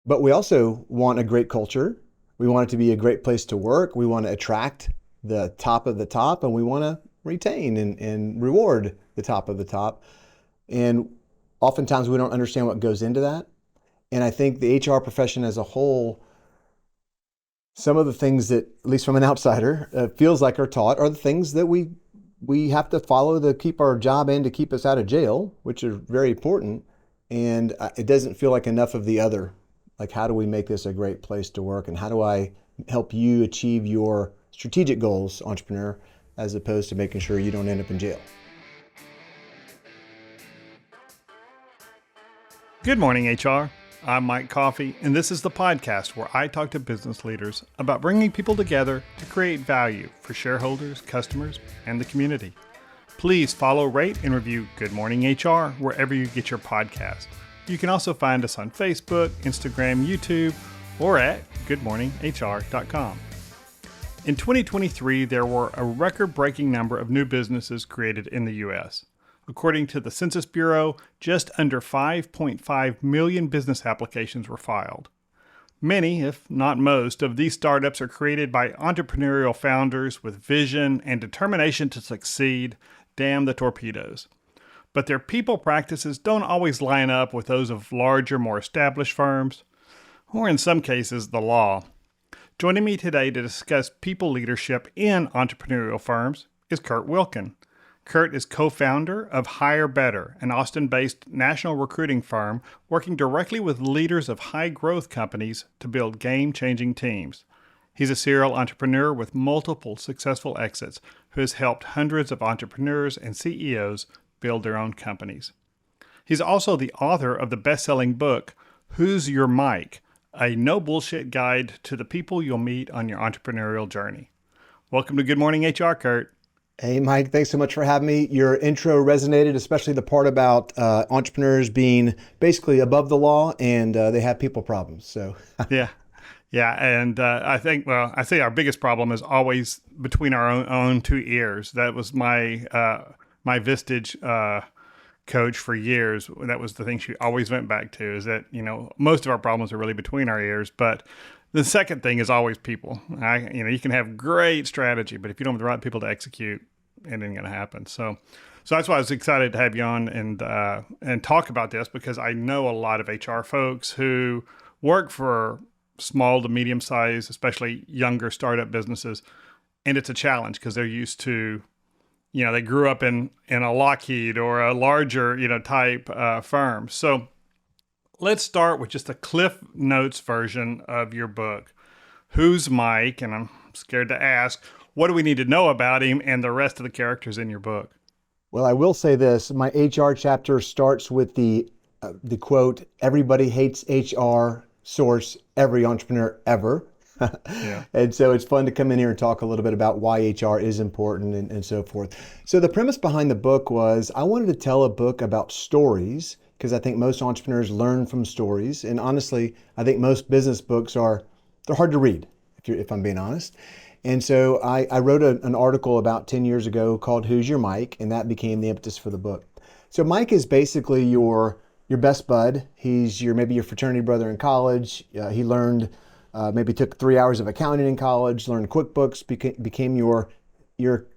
But we also want a great culture. We want it to be a great place to work. We want to attract the top of the top, and we want to retain and reward the top of the top. And oftentimes we don't understand what goes into that. And I think the HR profession as a whole, some of the things that, at least from an outsider, feels like are taught are the things that we have to follow to keep our job and to keep us out of jail, which are very important. And it doesn't feel like enough of the other. Like, how do we make this a great place to work? And how do I help you achieve your strategic goals, entrepreneur, as opposed to making sure you don't end up in jail? Good morning, HR. I'm Mike Coffey, and this is the podcast where I talk to business leaders about bringing people together to create value for shareholders, customers, and the community. Please follow, rate, and review Good Morning HR wherever you get your podcast. You can also find us on Facebook, Instagram, YouTube, or at goodmorninghr.com. In 2023, there were a record-breaking number of new businesses created in the U.S. According to the Census Bureau, just under 5.5 million business applications were filed. Many, if not most, of these startups are created by entrepreneurial founders with vision and determination to succeed. Damn the torpedoes. But their people practices don't always line up with those of larger, more established firms, or in some cases, the law. Joining me today to discuss people leadership in entrepreneurial firms is Kurt Wilkin. Kurt is co-founder of HireBetter, an Austin-based national recruiting firm working directly with leaders of high-growth companies to build game-changing teams. He's a serial entrepreneur with multiple successful exits who has helped hundreds of entrepreneurs and CEOs build their own companies. He's also the author of the best-selling book, Who's Your Mike? A no-bullshit guide to the people you'll meet on your entrepreneurial journey. Welcome to Good Morning HR, Kurt. Hey, Mike, thanks so much for having me. Your intro resonated, especially the part about entrepreneurs being basically above the law and they have people problems. So, Yeah. Yeah. And I think, I say our biggest problem is always between our own two ears. That was my Vistage coach for years. That was the thing she always went back to, is that, most of our problems are really between our ears. But the second thing is always people. You can have great strategy, but if you don't have the right people to execute, it ain't going to happen. So that's why I was excited to have you on and talk about this, because I know a lot of HR folks who work for small to medium size, especially younger startup businesses, and it's a challenge because they're used to, they grew up in a Lockheed or a larger, type firm. So let's start with just a Cliff Notes version of your book. Who's Mike? And I'm scared to ask, what do we need to know about him and the rest of the characters in your book? well, I will say this. My HR chapter starts with the quote, "Everybody hates HR," source, "Every entrepreneur ever." Yeah. And so it's fun to come in here and talk a little bit about why HR is important and so forth. So the premise behind the book was I wanted to tell a book about stories, because I think most entrepreneurs learn from stories. And honestly, I think most business books they're hard to read, if I'm being honest. And so I wrote an article about 10 years ago called Who's Your Mike? And that became the impetus for the book. So Mike is basically your best bud. He's maybe your fraternity brother in college. He learned, maybe took 3 hours of accounting in college, learned QuickBooks, became your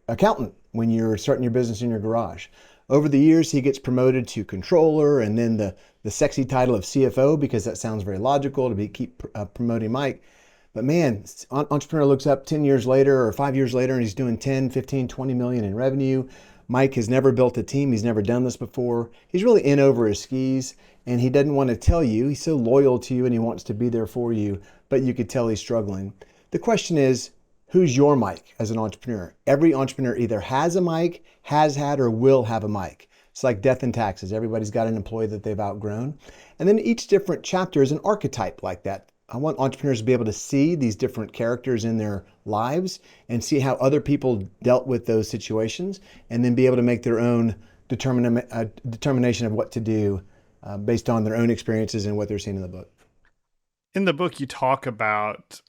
accountant when you're starting your business in your garage. Over the years, he gets promoted to controller, and then the sexy title of CFO, because that sounds very logical to keep promoting Mike. But man, entrepreneur looks up 10 years later or 5 years later, and he's doing 10, 15, 20 million in revenue. Mike has never built a team. He's never done this before. He's really in over his skis, and he doesn't want to tell you. He's so loyal to you, and he wants to be there for you, but you could tell he's struggling. The question is, who's your Mike as an entrepreneur? Every entrepreneur either has a Mike, has had, or will have a Mike. It's like death and taxes. Everybody's got an employee that they've outgrown. And then each different chapter is an archetype like that. I want entrepreneurs to be able to see these different characters in their lives and see how other people dealt with those situations, and then be able to make their own determination of what to do based on their own experiences and what they're seeing in the book. In the book, you talk about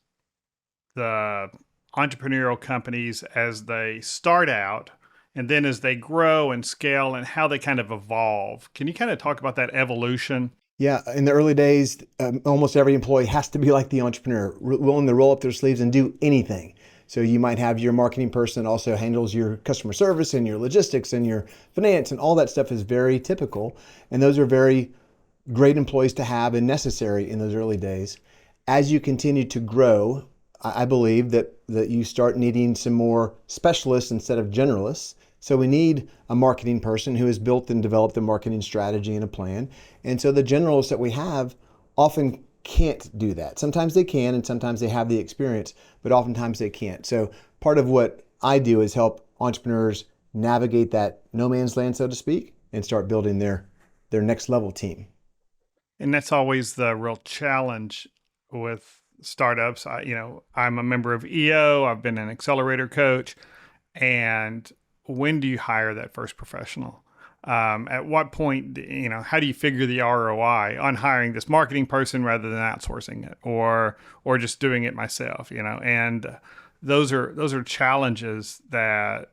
the entrepreneurial companies as they start out and then as they grow and scale and how they kind of evolve. Can you kind of talk about that evolution? Yeah, in the early days, almost every employee has to be like the entrepreneur, willing to roll up their sleeves and do anything. So you might have your marketing person that also handles your customer service and your logistics and your finance, and all that stuff is very typical. And those are very great employees to have and necessary in those early days. As you continue to grow, I believe that you start needing some more specialists instead of generalists. So we need a marketing person who has built and developed a marketing strategy and a plan. And so the generalists that we have often can't do that. Sometimes they can, and sometimes they have the experience, but oftentimes they can't. So part of what I do is help entrepreneurs navigate that no man's land, so to speak, and start building their next level team. And that's always the real challenge with startups. I'm a member of EO. I've been an accelerator coach. And when do you hire that first professional? At what point, how do you figure the ROI on hiring this marketing person rather than outsourcing it or just doing it myself? And those are challenges that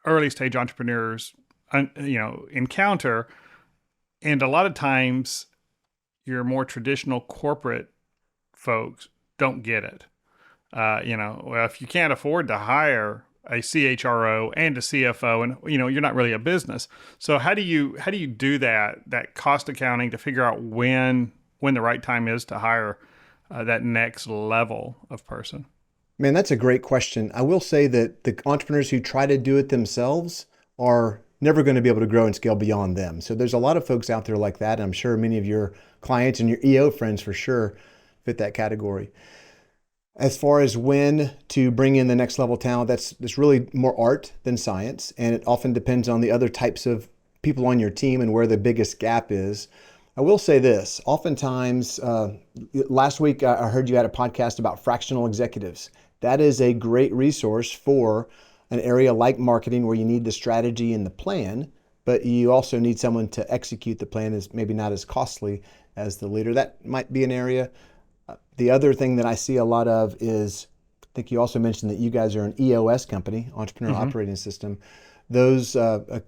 early stage entrepreneurs, encounter. And a lot of times, your more traditional corporate folks don't get it. Well, if you can't afford to hire a CHRO and a CFO, and you're not really a business. So how do you do that cost accounting to figure out when the right time is to hire that next level of person? Man, that's a great question. I will say that the entrepreneurs who try to do it themselves are never going to be able to grow and scale beyond them. So there's a lot of folks out there like that. And I'm sure many of your clients and your EO friends for sure fit that category. As far as when to bring in the next level talent, that's really more art than science. And it often depends on the other types of people on your team and where the biggest gap is. I will say this, oftentimes, last week I heard you had a podcast about fractional executives. That is a great resource for an area like marketing where you need the strategy and the plan, but you also need someone to execute the plan is maybe not as costly as the leader. That might be an area. The other thing that I see a lot of is, I think you also mentioned that you guys are an EOS company, Entrepreneurial Operating System. Those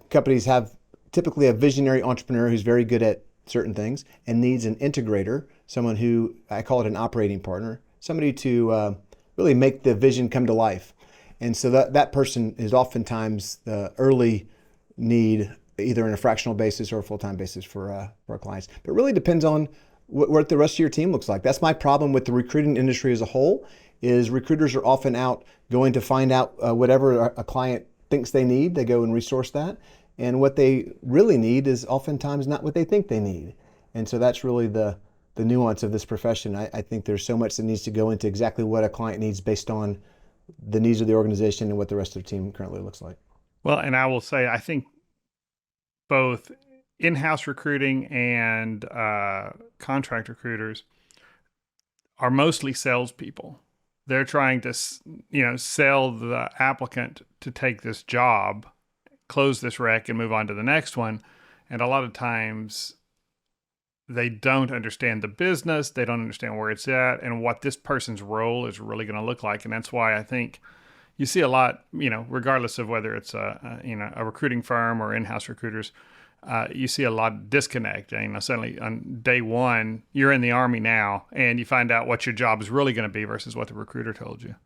companies have typically a visionary entrepreneur who's very good at certain things and needs an integrator, someone who, I call it an operating partner, somebody to really make the vision come to life. And so that person is oftentimes the early need, either in a fractional basis or a full-time basis for our clients. But it really depends on what the rest of your team looks like. That's my problem with the recruiting industry as a whole, is recruiters are often out going to find out whatever a client thinks they need. They go and resource that. And what they really need is oftentimes not what they think they need. And so that's really the nuance of this profession. I think there's so much that needs to go into exactly what a client needs based on the needs of the organization and what the rest of the team currently looks like. Well, and I will say, I think both in-house recruiting and contract recruiters are mostly salespeople. They're trying to, sell the applicant to take this job, close this rec, and move on to the next one. And a lot of times, they don't understand the business. They don't understand where it's at and what this person's role is really going to look like. And that's why I think you see a lot, regardless of whether it's a recruiting firm or in-house recruiters, you see a lot of disconnect. Suddenly on day one, you're in the Army now, and you find out what your job is really going to be versus what the recruiter told you.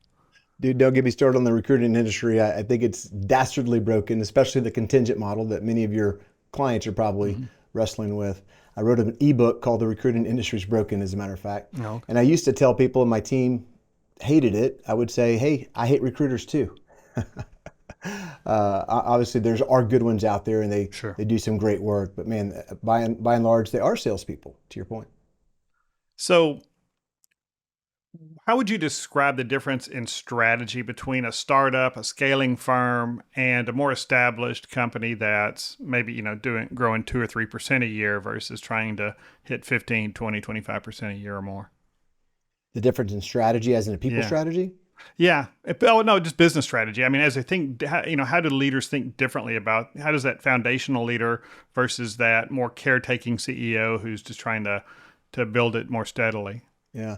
Dude, don't get me started on the recruiting industry. I think it's dastardly broken, especially the contingent model that many of your clients are probably wrestling with. I wrote an ebook called The Recruiting Industry's Broken, as a matter of fact. Oh, okay. And I used to tell people, and my team hated it, I would say, hey, I hate recruiters too. Obviously, there are good ones out there, and they do some great work. But man, by and large, they are salespeople, to your point. So how would you describe the difference in strategy between a startup, a scaling firm, and a more established company that's maybe, growing 2 or 3% a year versus trying to hit 15, 20, 25% a year or more? The difference in strategy as in a people strategy? Yeah. No, just business strategy. I mean, as I think, how do leaders think differently about, how does that foundational leader versus that more caretaking CEO who's just trying to build it more steadily? Yeah,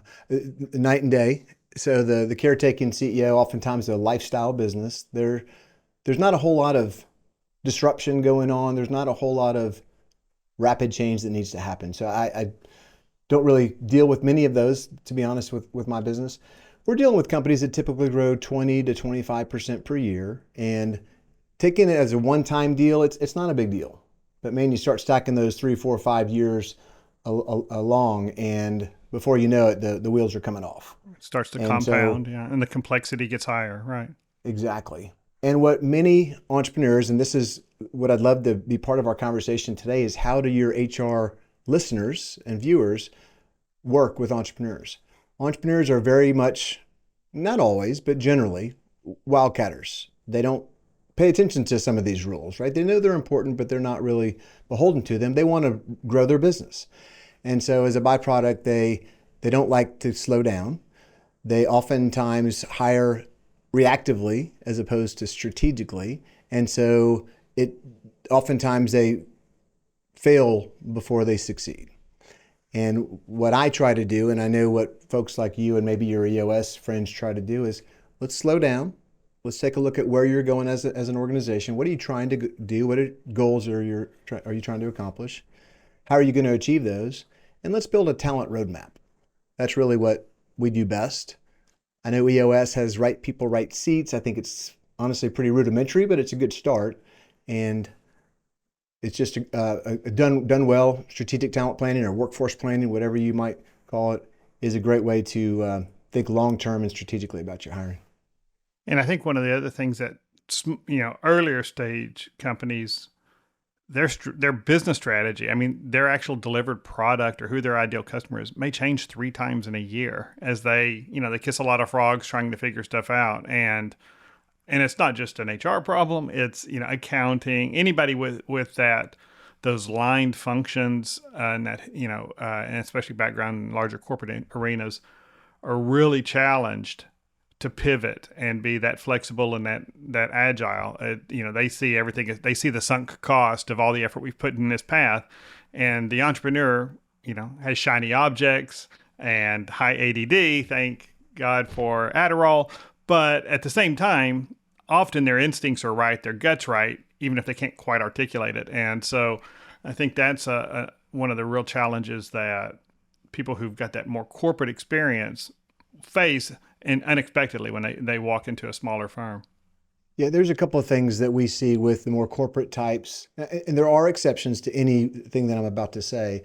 night and day. So the caretaking CEO, oftentimes a lifestyle business, there's not a whole lot of disruption going on. There's not a whole lot of rapid change that needs to happen. So I don't really deal with many of those, to be honest, with my business. We're dealing with companies that typically grow 20 to 25% per year, and taking it as a one-time deal, it's not a big deal. But man, you start stacking those 3, 4, 5 years along, and before you know it, the wheels are coming off. It starts to And so, compound, yeah, and the complexity gets higher, right? exactly. And what many entrepreneurs, and this is what I'd love to be part of our conversation today, is how do your HR listeners and viewers work with entrepreneurs? Entrepreneurs are very much, not always, but generally, wildcatters. They don't pay attention to some of these rules, right? They know they're important, but they're not really beholden to them. They want to grow their business. And so as a byproduct, they don't like to slow down. They oftentimes hire reactively as opposed to strategically. And so it oftentimes they fail before they succeed. And what I try to do, and I know what folks like you and maybe your EOS friends try to do, is let's slow down. Let's take a look at where you're going as an organization. What are you trying to do? What goals are you trying to accomplish? How are you going to achieve those? And let's build a talent roadmap. That's really what we do best. I know EOS has right people, right seats. I think it's honestly pretty rudimentary, but it's a good start. And it's just done well. Strategic talent planning or workforce planning, whatever you might call it, is a great way to think long-term and strategically about your hiring. And I think one of the other things that, earlier stage companies, their business strategy, I mean, their actual delivered product or who their ideal customer is may change 3 times in a year as they kiss a lot of frogs trying to figure stuff out. And it's not just an HR problem. It's, accounting, anybody with those lined functions and that, and especially background in larger corporate arenas are really challenged to pivot and be that flexible and that agile. They see everything. They see the sunk cost of all the effort we've put in this path. And the entrepreneur, has shiny objects and high ADD. Thank God for Adderall. But at the same time, often their instincts are right, their gut's right, even if they can't quite articulate it. And so I think that's one of the real challenges that people who've got that more corporate experience face and unexpectedly when they walk into a smaller firm. Yeah, there's a couple of things that we see with the more corporate types, and there are exceptions to anything that I'm about to say,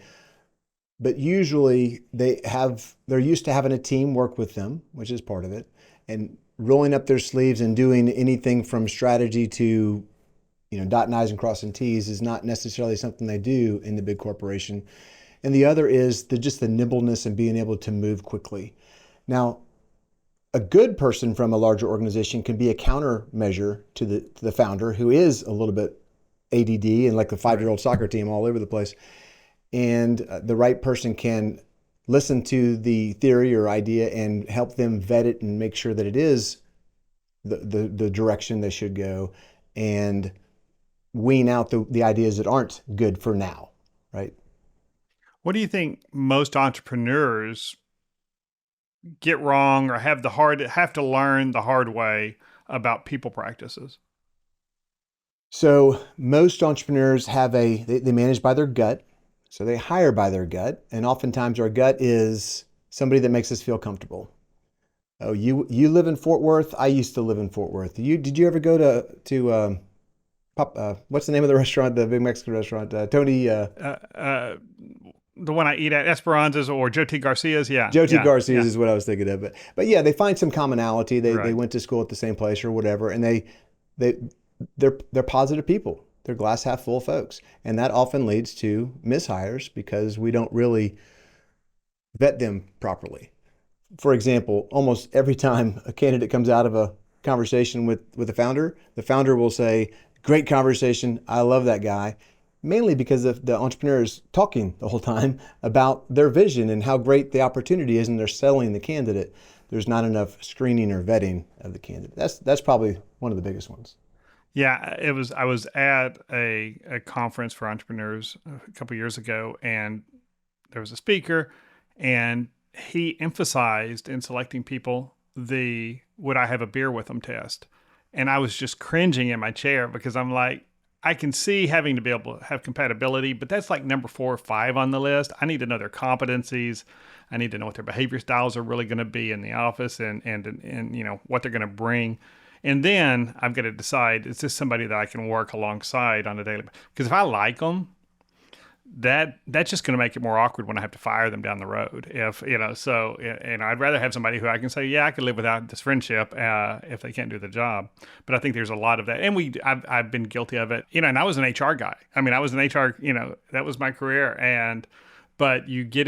but usually they're used to having a team work with them, which is part of it, and rolling up their sleeves and doing anything from strategy to, dotting I's and crossing T's is not necessarily something they do in the big corporation. And the other is just the nimbleness and being able to move quickly. Now, a good person from a larger organization can be a countermeasure to the founder who is a little bit ADD and like the 5-year-old soccer team all over the place. And the right person can listen to the theory or idea and help them vet it and make sure that it is the direction they should go, and wean out the ideas that aren't good for now, right? What do you think most entrepreneurs get wrong or have to learn the hard way about people practices? So most entrepreneurs they manage by their gut. So they hire by their gut. And oftentimes our gut is somebody that makes us feel comfortable. Oh, you live in Fort Worth. I used to live in Fort Worth. Did you ever go to what's the name of the restaurant, the big Mexican restaurant? Tony. The one I eat at, Esperanza's or Joe T. Garcia's, yeah. Joe T. Yeah, Garcia's yeah. is what I was thinking of. But yeah, they find some commonality. They Right. went to school at the same place or whatever, and they're positive people. They're glass half full folks. And that often leads to mishires because we don't really vet them properly. For example, almost every time a candidate comes out of a conversation with the founder will say, "Great conversation. I love that guy." Mainly because the entrepreneur is talking the whole time about their vision and how great the opportunity is, and they're selling the candidate. There's not enough screening or vetting of the candidate. That's probably one of the biggest ones. Yeah, I was at a conference for entrepreneurs a couple years ago, and there was a speaker, and he emphasized in selecting people the "would I have a beer with them" test. And I was just cringing in my chair because I'm like, I can see having to be able to have compatibility, but that's like number 4 or 5 on the list. I need to know their competencies. I need to know what their behavior styles are really going to be in the office, and you know what they're going to bring. And then I've got to decide, is this somebody that I can work alongside on a daily basis? Because if I like them, that's just going to make it more awkward when I have to fire them down the road. If you know, so and I'd rather have somebody who I can say, yeah, I could live without this friendship if they can't do the job. But I think there's a lot of that, and I've been guilty of it. You know, and I was an HR guy. I mean, I was an HR. You know, that was my career. But you get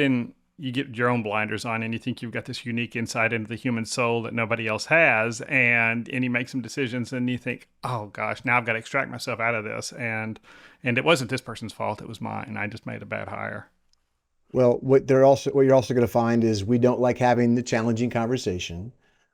your own blinders on, and you think you've got this unique insight into the human soul that nobody else has, and you make some decisions, and you think, oh gosh, now I've got to extract myself out of this, and it wasn't this person's fault, it was mine. I just made a bad hire. Well, what you're also going to find is we don't like having the challenging conversation.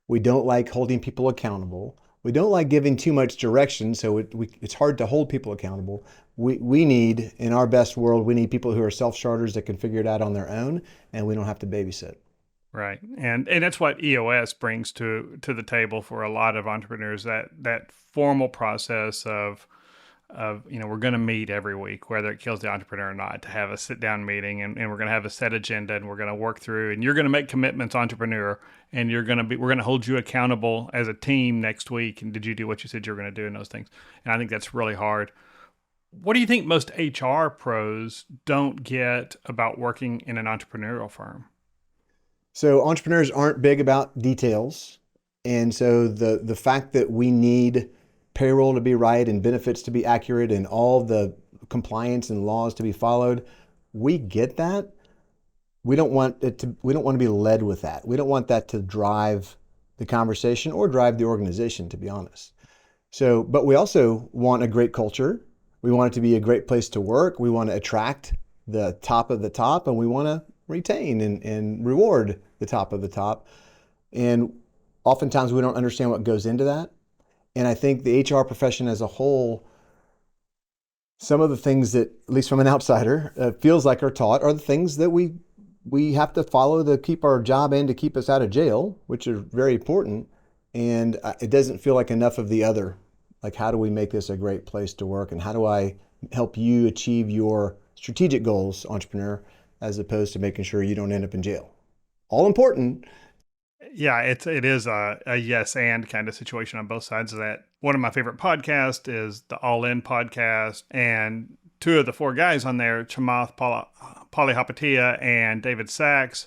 We don't like holding people accountable. We don't like giving too much direction, so it's hard to hold people accountable. We need, in our best world, we need people who are self-starters that can figure it out on their own, and we don't have to babysit. Right. And that's what EOS brings to the table for a lot of entrepreneurs, that formal process of you know, we're going to meet every week, whether it kills the entrepreneur or not, to have a sit down meeting, and we're going to have a set agenda, and we're going to work through, and you're going to make commitments, entrepreneur, and we're going to hold you accountable as a team next week. And did you do what you said you were going to do in those things? And I think that's really hard. What do you think most HR pros don't get about working in an entrepreneurial firm? So entrepreneurs aren't big about details. And so the fact that we need payroll to be right and benefits to be accurate and all the compliance and laws to be followed, we get that. We don't want to be led with that. We don't want that to drive the conversation or drive the organization, to be honest. So, but we also want a great culture. We want it to be a great place to work. We want to attract the top of the top, and we want to retain and reward the top of the top. And oftentimes we don't understand what goes into that. And I think the HR profession as a whole, some of the things that, at least from an outsider, feels like are taught are the things that we have to follow to keep our job and to keep us out of jail, which are very important. And it doesn't feel like enough of the other. Like, how do we make this a great place to work? And how do I help you achieve your strategic goals, entrepreneur, as opposed to making sure you don't end up in jail? All important. Yeah, it is a yes and kind of situation on both sides of that. One of my favorite podcasts is the All In podcast, and 2 of the 4 guys on there, Chamath Palihapitiya and David Sachs,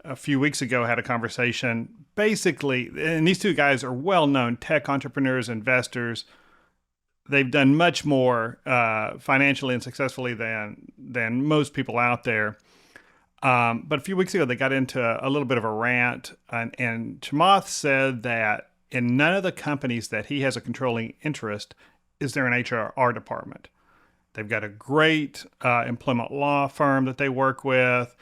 a few weeks ago had a conversation. Basically, and these 2 guys are well-known tech entrepreneurs, investors. They've done much more financially and successfully than most people out there. But a few weeks ago, they got into a little bit of a rant, and Chamath said that in none of the companies that he has a controlling interest is there an HR department. They've got a great employment law firm that they work with,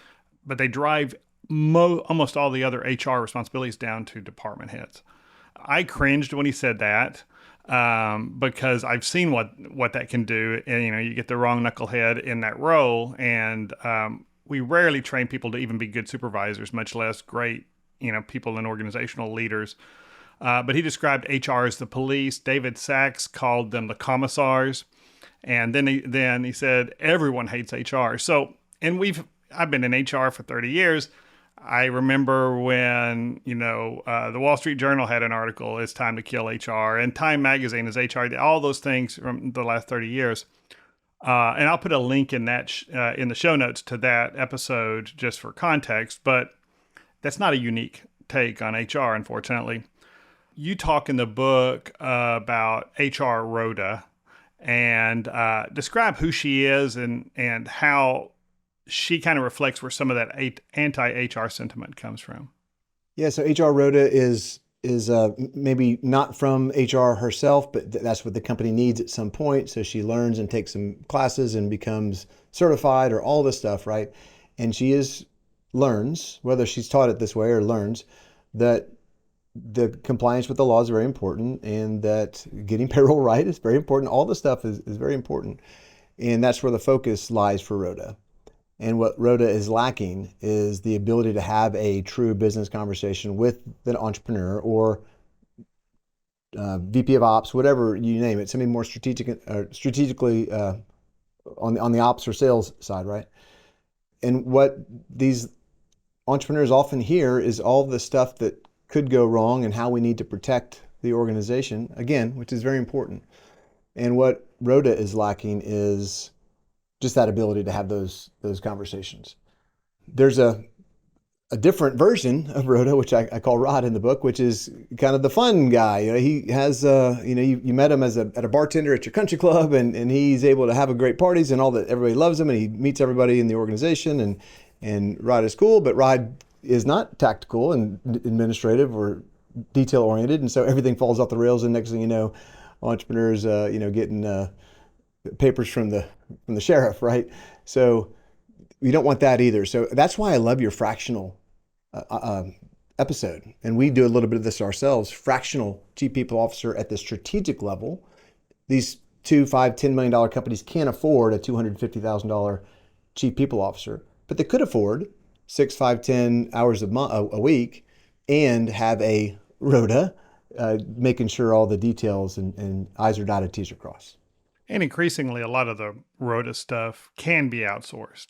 but they drive almost all the other HR responsibilities down to department heads. I cringed when he said that because I've seen what that can do. And, you know, you get the wrong knucklehead in that role, and we rarely train people to even be good supervisors, much less great, you know, people and organizational leaders. But he described HR as the police. David Sachs called them the commissars. And then he said, everyone hates HR. So, and I've been in HR for 30 years. I remember when, you know, the Wall Street Journal had an article, "It's time to kill HR," and Time Magazine is HR, all those things from the last 30 years. And I'll put a link in that in the show notes to that episode just for context, but that's not a unique take on HR, unfortunately. You talk in the book about HR Rhoda, and describe who she is and how she kind of reflects where some of that anti-HR sentiment comes from. Yeah, so HR Rhoda is maybe not from HR herself, but that's what the company needs at some point. So she learns and takes some classes and becomes certified or all this stuff, right? And she learns, whether she's taught it this way or learns, that the compliance with the law is very important, and that getting payroll right is very important. All this stuff is very important. And that's where the focus lies for Rhoda. And what Rhoda is lacking is the ability to have a true business conversation with the entrepreneur, or VP of Ops, whatever you name it, something more strategically on the ops or sales side, right? And what these entrepreneurs often hear is all the stuff that could go wrong and how we need to protect the organization, again, which is very important. And what Rhoda is lacking is just that ability to have those conversations. There's a different version of Rhoda, which I call Rod in the book, which is kind of the fun guy. You know, he has, you met him at a bartender at your country club, and he's able to have a great parties and all that. Everybody loves him, and he meets everybody in the organization, and Rod is cool, but Rod is not tactical and administrative or detail oriented, and so everything falls off the rails. And next thing you know, entrepreneurs, getting papers from the sheriff, right? So you don't want that either. So that's why I love your fractional episode. And we do a little bit of this ourselves. Fractional chief people officer at the strategic level. These $2, $5, $10 million companies can't afford a $250,000 chief people officer, but they could afford 6, 5, 10 hours a week and have a Rhoda making sure all the details and I's are dotted, T's are crossed. And increasingly, a lot of the Rhoda stuff can be outsourced.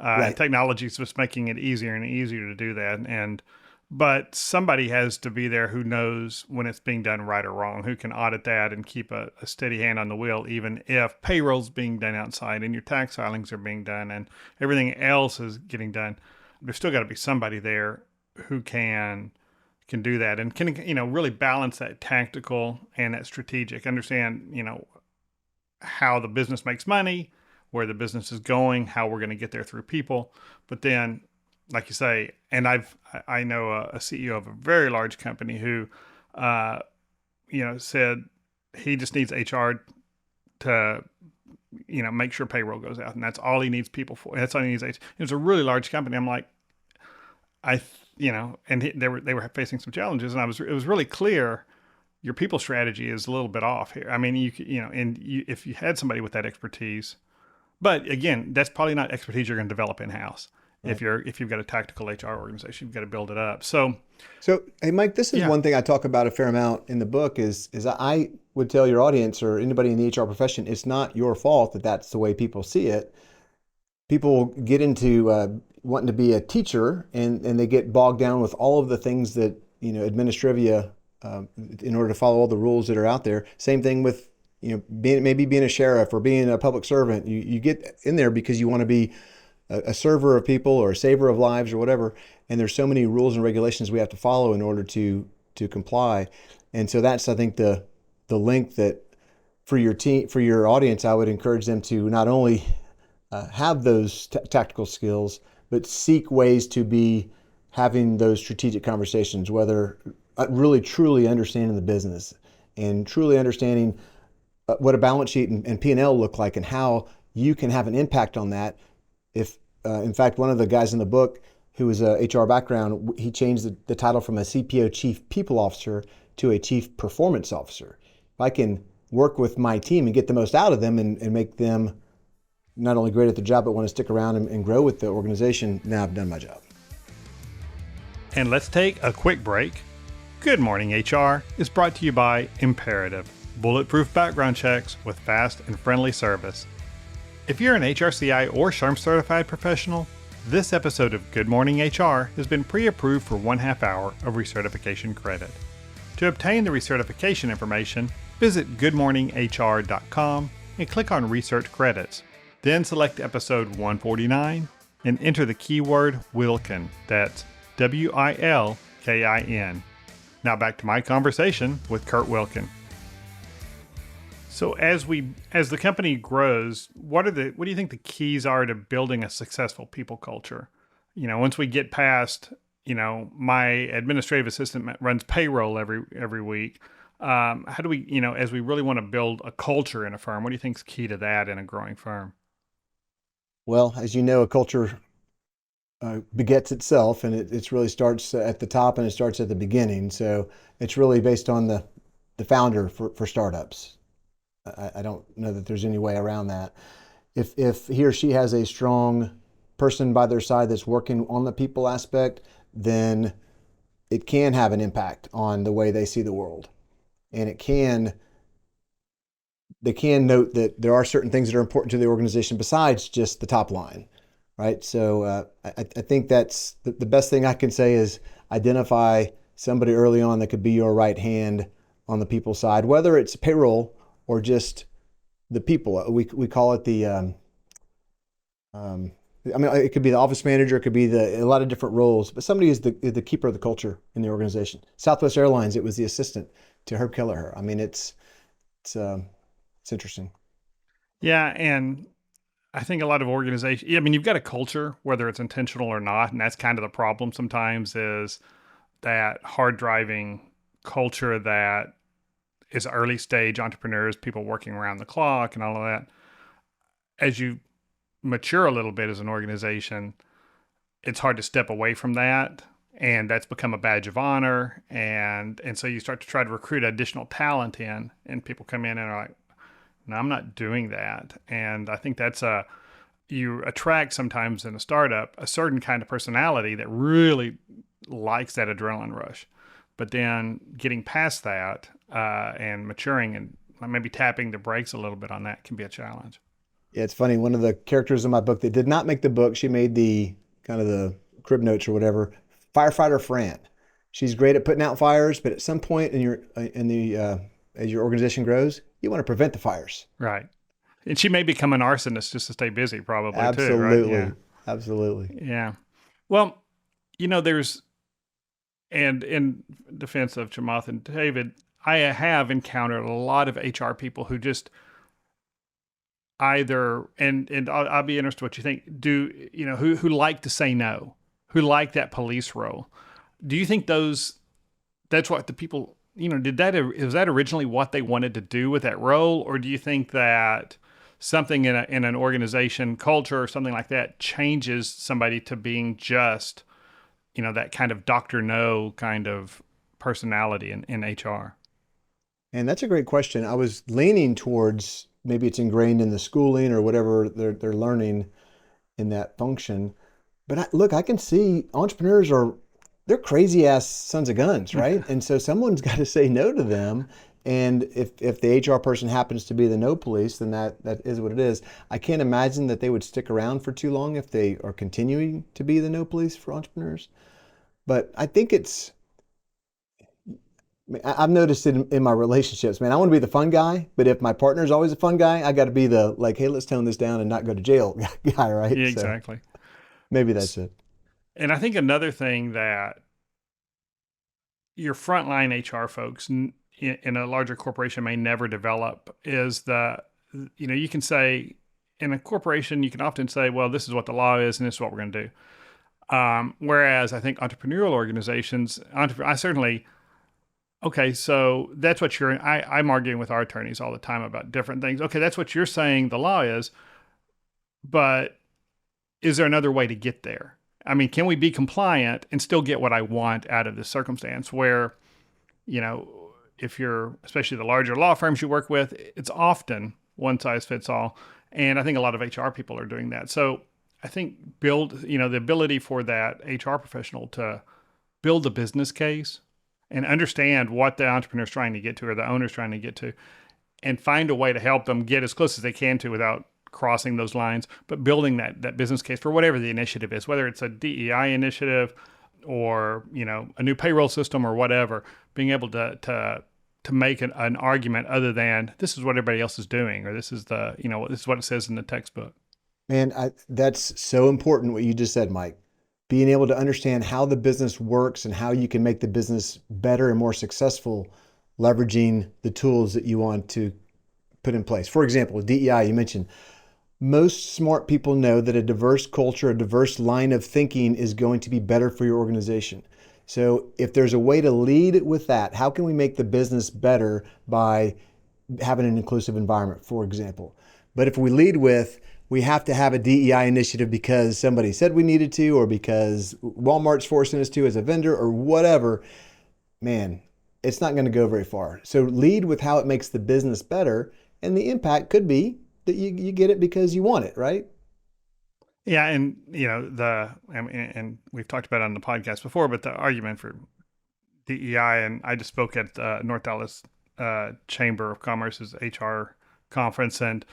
Right. Technology is just making it easier and easier to do that. But somebody has to be there who knows when it's being done right or wrong, who can audit that and keep a steady hand on the wheel, even if payroll's being done outside and your tax filings are being done and everything else is getting done. There's still got to be somebody there who can do that and can, really balance that tactical and that strategic, understand, how the business makes money, where the business is going, how we're going to get there through people. But then, like you say, and I know a CEO of a very large company who, said he just needs HR to, make sure payroll goes out, and that's all he needs people for. That's all he needs. It's a really large company. I'm like, they were facing some challenges, and it was really clear. Your people strategy is a little bit off here. I mean, if you had somebody with that expertise, but again, that's probably not expertise you're going to develop in-house. Right. If you've got a tactical HR organization, you've got to build it up. So hey, Mike, this is one thing I talk about a fair amount in the book is I would tell your audience or anybody in the HR profession, it's not your fault that that's the way people see it. People get into wanting to be a teacher and they get bogged down with all of the things that, administrivia, in order to follow all the rules that are out there. Same thing with, being a sheriff or being a public servant. You get in there because you want to be a server of people or a saver of lives or whatever. And there's so many rules and regulations we have to follow in order to comply. And so that's, I think, the link that for your team, for your audience, I would encourage them to not only have those tactical skills, but seek ways to be having those strategic conversations, whether really truly understanding the business and truly understanding what a balance sheet and P&L look like and how you can have an impact on that. If, in fact, one of the guys in the book who was a HR background, he changed the title from a CPO, Chief People Officer, to a Chief Performance Officer. If I can work with my team and get the most out of them and make them not only great at the job, but want to stick around and grow with the organization, now I've done my job. And let's take a quick break. Good Morning HR is brought to you by Imperative, bulletproof background checks with fast and friendly service. If you're an HRCI or SHRM certified professional, this episode of Good Morning HR has been pre-approved for 1/2 hour of recertification credit. To obtain the recertification information, visit goodmorninghr.com and click on Research Credits. Then select episode 149 and enter the keyword Wilkin. That's WILKIN. Now back to my conversation with Kurt Wilkin. So as the company grows, what do you think the keys are to building a successful people culture? Once we get past, my administrative assistant runs payroll every week. How do we, as we really want to build a culture in a firm, what do you think is key to that in a growing firm? Well, as you know, a culture begets itself, and it really starts at the top and it starts at the beginning. So it's really based on the founder for startups. I don't know that there's any way around that. If he or she has a strong person by their side that's working on the people aspect, then it can have an impact on the way they see the world. and they can note that there are certain things that are important to the organization besides just the top line, right? So I think that's the best thing I can say is identify somebody early on that could be your right hand on the people side, whether it's payroll or just the people. We call it I mean, it could be the office manager, it could be a lot of different roles, but somebody is the keeper of the culture in the organization. Southwest Airlines, it was the assistant to Herb Kelleher. I mean, it's interesting. Yeah, and I think a lot of organizations, I mean, you've got a culture, whether it's intentional or not, and that's kind of the problem sometimes is that hard driving culture that is early stage entrepreneurs, people working around the clock and all of that. As you mature a little bit as an organization, it's hard to step away from that. And that's become a badge of honor. And so you start to try to recruit additional talent in, and people come in and are like, no, I'm not doing that. And I think you attract sometimes in a startup a certain kind of personality that really likes that adrenaline rush. But then getting past that and maturing and maybe tapping the brakes a little bit on that can be a challenge. Yeah, it's funny. One of the characters in my book that did not make the book, she made the kind of the crib notes or whatever. Firefighter Fran. She's great at putting out fires, but at some point as your organization grows, you want to prevent the fires. Right. And she may become an arsonist just to stay busy, probably too, right? Absolutely. Yeah. Absolutely. Yeah. Well, and in defense of Chamath and David, I have encountered a lot of HR people who just either, and I'll be interested what you think, who like to say no, who like that police role. Do you think that's what the people, is that originally what they wanted to do with that role? Or do you think that something in an organization culture or something like that changes somebody to being just, that kind of Dr. No kind of personality in HR? And that's a great question. I was leaning towards maybe it's ingrained in the schooling or whatever they're learning in that function. But look, I can see entrepreneurs they're crazy ass sons of guns, right? And so someone's got to say no to them. And if the HR person happens to be the no police, then that is what it is. I can't imagine that they would stick around for too long if they are continuing to be the no police for entrepreneurs. But I think I've noticed it in my relationships, man. I want to be the fun guy, but if my partner's always a fun guy, I got to be the like, hey, let's tone this down and not go to jail guy, right? Yeah, So exactly. maybe that's it. And I think another thing that your frontline HR folks in a larger corporation may never develop is you can say in a corporation, you can often say, well, this is what the law is and this is what we're going to do. Whereas I think entrepreneurial organizations, I certainly, okay, so that's what I'm arguing with our attorneys all the time about different things. Okay, that's what you're saying the law is, but is there another way to get there? I mean, can we be compliant and still get what I want out of this circumstance where, if you're, especially the larger law firms you work with, it's often one size fits all. And I think a lot of HR people are doing that. So I think the ability for that HR professional to build a business case and understand what the entrepreneur's trying to get to or the owner's trying to get to and find a way to help them get as close as they can to without crossing those lines, but building that business case for whatever the initiative is, whether it's a DEI initiative or, a new payroll system or whatever, being able to make an argument other than this is what everybody else is doing, or this is this is what it says in the textbook. Man, that's so important what you just said, Mike. Being able to understand how the business works and how you can make the business better and more successful, leveraging the tools that you want to put in place. For example, with DEI, you mentioned, most smart people know that a diverse culture, a diverse line of thinking is going to be better for your organization. So if there's a way to lead with that, how can we make the business better by having an inclusive environment, for example? But if we lead with, we have to have a DEI initiative because somebody said we needed to, or because Walmart's forcing us to as a vendor or whatever, man, it's not going to go very far. So lead with how it makes the business better, and the impact could be that you get it because you want it, right? Yeah, and and we've talked about it on the podcast before, but the argument for DEI, and I just spoke at North Dallas Chamber of Commerce's HR conference, and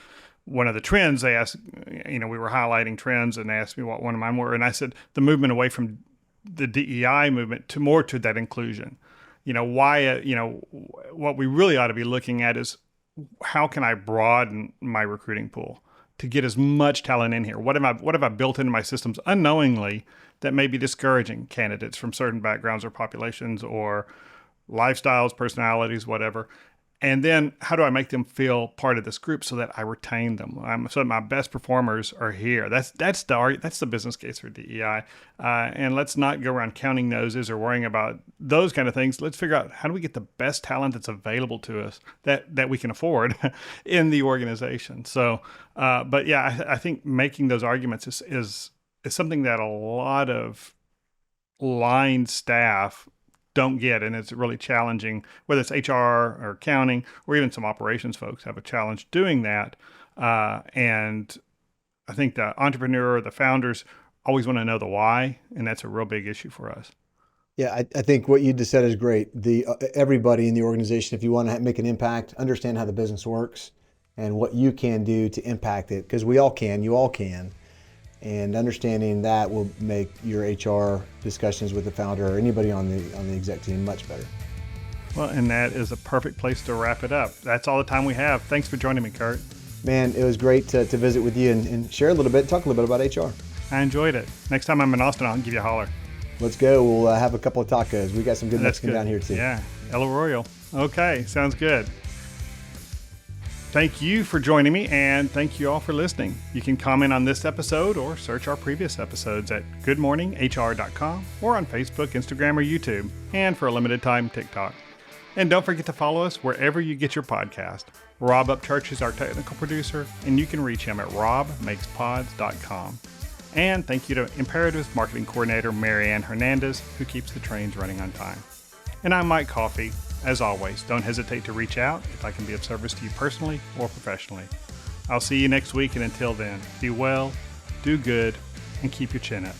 one of the trends they asked, we were highlighting trends, and they asked me what one of mine were, and I said the movement away from the DEI movement to more to that inclusion. What we really ought to be looking at is how can I broaden my recruiting pool to get as much talent in here? What have I built into my systems unknowingly that may be discouraging candidates from certain backgrounds or populations or lifestyles, personalities, whatever? And then how do I make them feel part of this group so that I retain them? So my best performers are here. That's the business case for DEI. And let's not go around counting noses or worrying about those kind of things. Let's figure out how do we get the best talent that's available to us that we can afford in the organization. So, I think making those arguments is something that a lot of line staff don't get, and it's really challenging, whether it's HR or accounting or even some operations folks have a challenge doing that. And I think the entrepreneur, the founders always want to know the why, and that's a real big issue for us. Yeah, I think what you just said is great. Everybody in the organization, if you want to make an impact, understand how the business works and what you can do to impact it, because we all can, you all can. And understanding that will make your HR discussions with the founder or anybody on the exec team much better. Well, and that is a perfect place to wrap it up. That's all the time we have. Thanks for joining me, Kurt. Man, it was great to visit with you and share a little bit, talk a little bit about HR. I enjoyed it. Next time I'm in Austin, I'll give you a holler. Let's go. We'll have a couple of tacos. We got some good Mexican down here too. Yeah, El Arroyo. Okay, sounds good. Thank you for joining me, and thank you all for listening. You can comment on this episode or search our previous episodes at goodmorninghr.com or on Facebook, Instagram, or YouTube, and for a limited time, TikTok. And don't forget to follow us wherever you get your podcast. Rob Upchurch is our technical producer, and you can reach him at robmakespods.com. And thank you to Imperative's marketing coordinator, Marianne Hernandez, who keeps the trains running on time. And I'm Mike Coffey. As always, don't hesitate to reach out if I can be of service to you personally or professionally. I'll see you next week, and until then, be well, do good, and keep your chin up.